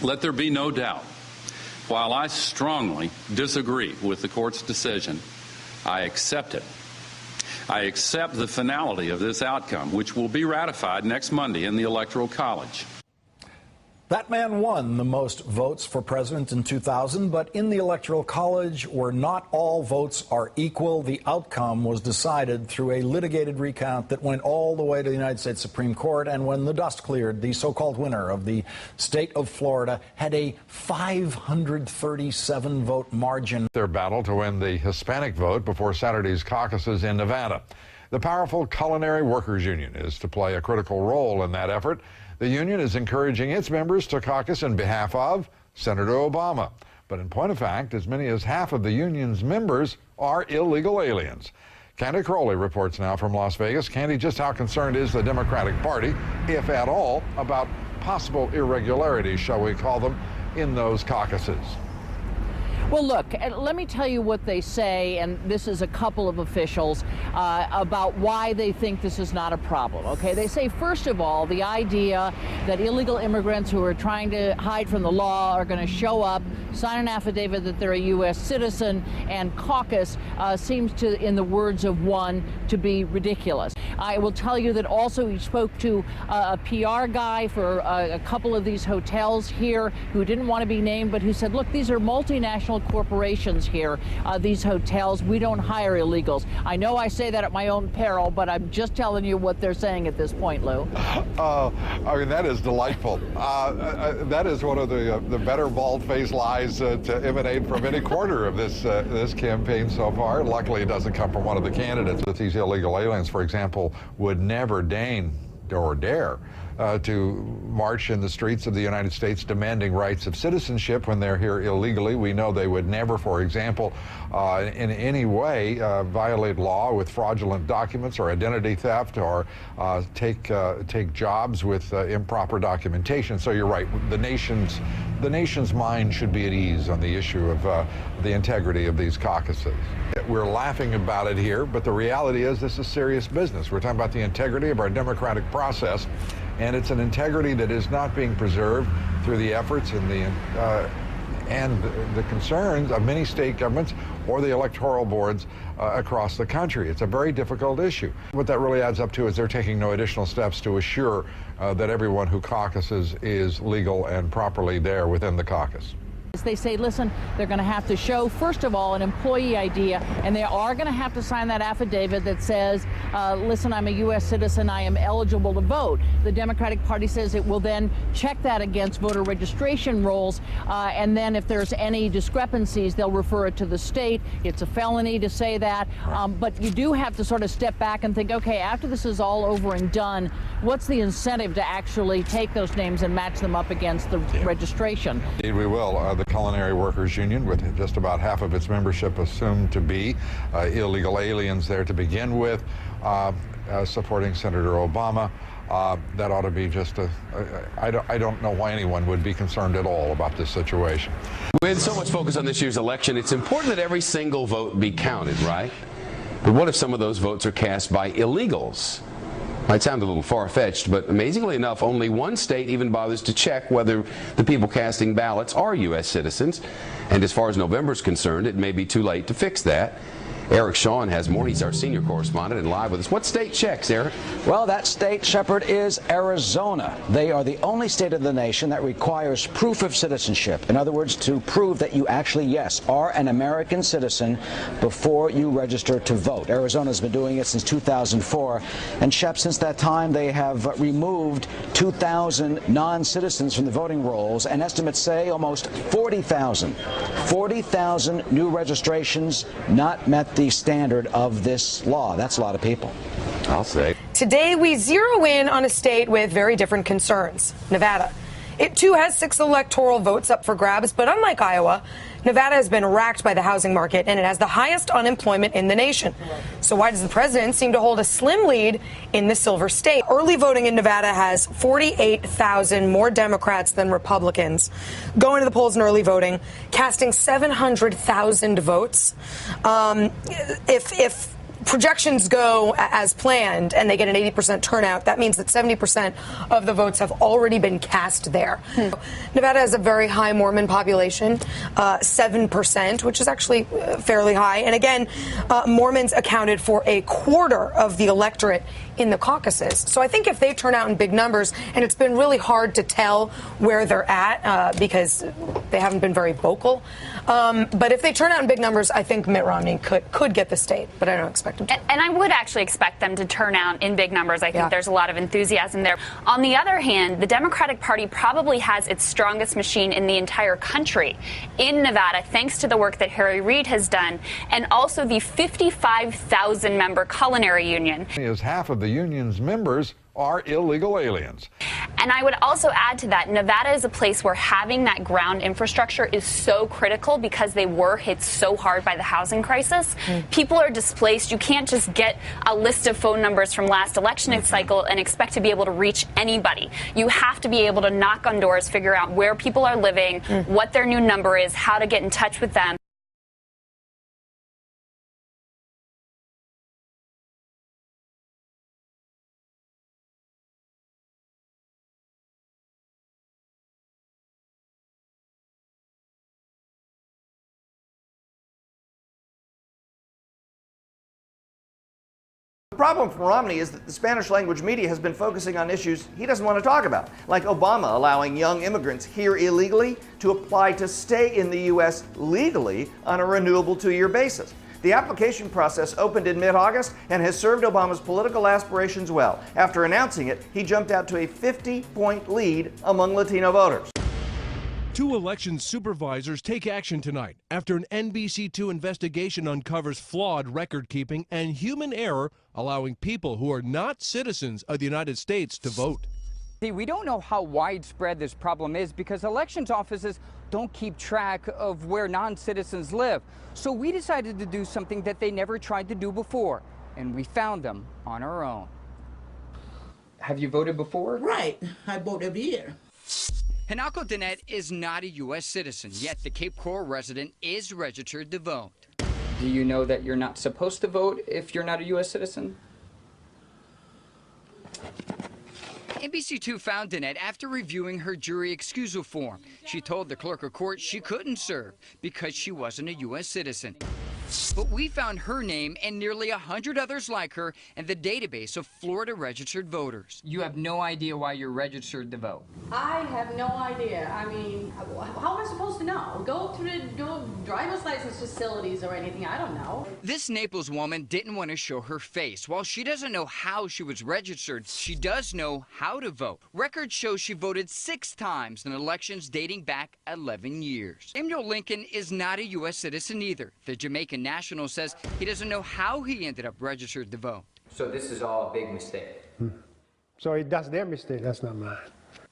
Let there be no doubt, while I strongly disagree with the court's decision, I accept it. I accept the finality of this outcome, which will be ratified next Monday in the Electoral College. That man won the most votes for president in 2000, but in the Electoral College, where not all votes are equal, the outcome was decided through a litigated recount that went all the way to the United States Supreme Court. And when the dust cleared, the so-called winner of the state of Florida had a 537-vote margin. Their battle to win the Hispanic vote before Saturday's caucuses in Nevada. The powerful Culinary Workers Union is to play a critical role in that effort. The union is encouraging its members to caucus in behalf of Senator Obama. But in point of fact, as many as half of the union's members are illegal aliens. Candy Crowley reports now from Las Vegas. Candy, just how concerned is the Democratic Party, if at all, about possible irregularities, shall we call them, in those caucuses? Well, look, let me tell you what they say, and this is a couple of officials, about why they think this is not a problem, okay? They say, first of all, the idea that illegal immigrants who are trying to hide from the law are going to show up, sign an affidavit that they're a U.S. citizen, and caucus seems to, in the words of one, to be ridiculous. I will tell you that also he spoke to a PR guy for a couple of these hotels here who didn't want to be named, but who said, look, these are multinational corporations here, these hotels. We don't hire illegals. I know I say that at my own peril, but I'm just telling you what they're saying at this point, Lou. I mean, that is delightful. That is one of the better bald-faced lies to emanate from any quarter of this campaign so far. Luckily, it doesn't come from one of the candidates. That these illegal aliens, for example, would never deign or dare to march in the streets of the United States demanding rights of citizenship when they're here illegally. We know they would never, for example, in any way violate law with fraudulent documents or identity theft or take jobs with improper documentation. So you're right. The nation's mind should be at ease on the issue of the integrity of these caucuses. We're laughing about it here, but the reality is this is serious business. We're talking about the integrity of our democratic process, and it's an integrity that is not being preserved through the efforts and the concerns of many state governments or the electoral boards across the country. It's a very difficult issue. What that really adds up to is they're taking no additional steps to assure that everyone who caucuses is legal and properly there within the caucus. They say, listen, they're going to have to show, first of all, an employee ID, and they are going to have to sign that affidavit that says, listen, I'm a U.S. citizen, I am eligible to vote. The Democratic Party says it will then check that against voter registration rolls, and then if there's any discrepancies, they'll refer it to the state. It's a felony to say that, but you do have to sort of step back and think, okay, after this is all over and done, what's the incentive to actually take those names and match them up against the registration? Indeed, we will. The Culinary Workers Union, with just about half of its membership assumed to be illegal aliens there to begin with, supporting Senator Obama. That ought to be just I don't know why anyone would be concerned at all about this situation. With so much focus on this year's election, it's important that every single vote be counted, right? But what if some of those votes are cast by illegals? Might sound a little far-fetched, but amazingly enough, only one state even bothers to check whether the people casting ballots are U.S. citizens. And as far as November's concerned, it may be too late to fix that. Eric Shawn has more. He's our senior correspondent and live with us. What state checks, Eric? Well, that state, Shepard, is Arizona. They are the only state in the nation that requires proof of citizenship. In other words, to prove that you actually, yes, are an American citizen before you register to vote. Arizona's been doing it since 2004. And, Shep, since that time, they have removed 2,000 non-citizens from the voting rolls, and estimates say almost 40,000 new registrations not met the standard of this law. That's a lot of people. I'll say. Today, we zero in on a state with very different concerns, Nevada. It, too, has 6 electoral votes up for grabs, but unlike Iowa, Nevada has been racked by the housing market, and it has the highest unemployment in the nation. So why does the president seem to hold a slim lead in the Silver State? Early voting in Nevada has 48,000 more Democrats than Republicans going to the polls in early voting, casting 700,000 votes. If projections go as planned and they get an 80% turnout, that means that 70% of the votes have already been cast there. Nevada has a very high Mormon population, 7%, which is actually fairly high. And again, Mormons accounted for a quarter of the electorate in the caucuses. So I think if they turn out in big numbers, and it's been really hard to tell where they're at because they haven't been very vocal. But if they turn out in big numbers, I think Mitt Romney could get the state, but I don't expect him to. And I would actually expect them to turn out in big numbers. I think there's a lot of enthusiasm there. On the other hand, the Democratic Party probably has its strongest machine in the entire country in Nevada, thanks to the work that Harry Reid has done, and also the 55,000-member Culinary Union. As half of the union's members are illegal aliens. And I would also add to that, Nevada is a place where having that ground infrastructure is so critical because they were hit so hard by the housing crisis. People are displaced. You can't just get a list of phone numbers from last election cycle and expect to be able to reach anybody. You have to be able to knock on doors, figure out where people are living, what their new number is, how to get in touch with them. The problem for Romney is that the Spanish language media has been focusing on issues he doesn't want to talk about, like Obama allowing young immigrants here illegally to apply to stay in the U.S. legally on a renewable 2-year basis. The application process opened in mid-August and has served Obama's political aspirations well. After announcing it, he jumped out to a 50-point lead among Latino voters. 2 election supervisors take action tonight after an NBC2 investigation uncovers flawed record-keeping and human error, allowing people who are not citizens of the United States to vote. See, we don't know how widespread this problem is because elections offices don't keep track of where non-citizens live. So we decided to do something that they never tried to do before, and we found them on our own. Have you voted before? Right. I vote every year. Hanako Danette is not a U.S. citizen, yet the Cape Coral resident is registered to vote. Do you know that you're not supposed to vote if you're not a U.S. citizen? NBC2 found Danette after reviewing her jury excusal form. She told the clerk of court she couldn't serve because she wasn't a U.S. citizen. But we found her name and nearly 100 others like her in the database of Florida registered voters. You have no idea why you're registered to vote? I have no idea. I mean, how am I supposed to know? Go to the driver's license facilities or anything. I don't know. This Naples woman didn't want to show her face. While she doesn't know how she was registered, she does know how to vote. Records show she voted 6 times in elections dating back 11 years. Samuel Lincoln is not a U.S. citizen either. The Jamaican national says he doesn't know how he ended up registered to vote. So this is all a big mistake. So that's their mistake, that's not mine.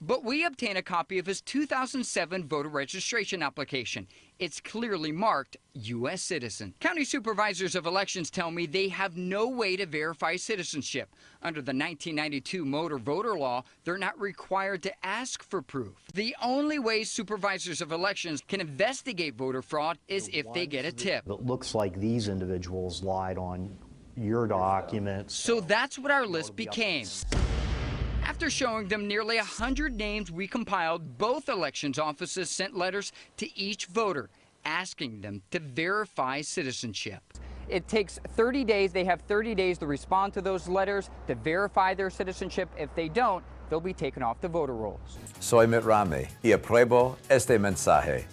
But we obtained a copy of his 2007 voter registration application. It's clearly marked U.S. citizen. County supervisors of elections tell me they have no way to verify citizenship. Under the 1992 motor voter law, they're not required to ask for proof. The only way supervisors of elections can investigate voter fraud is if they get a tip. It looks like these individuals lied on your documents. So that's what our list became. After showing them nearly 100 names we compiled, both elections offices sent letters to each voter asking them to verify citizenship. It takes 30 days. They have 30 days to respond to those letters to verify their citizenship. If they don't, they'll be taken off the voter rolls. Soy Mitt Romney y apruebo este mensaje.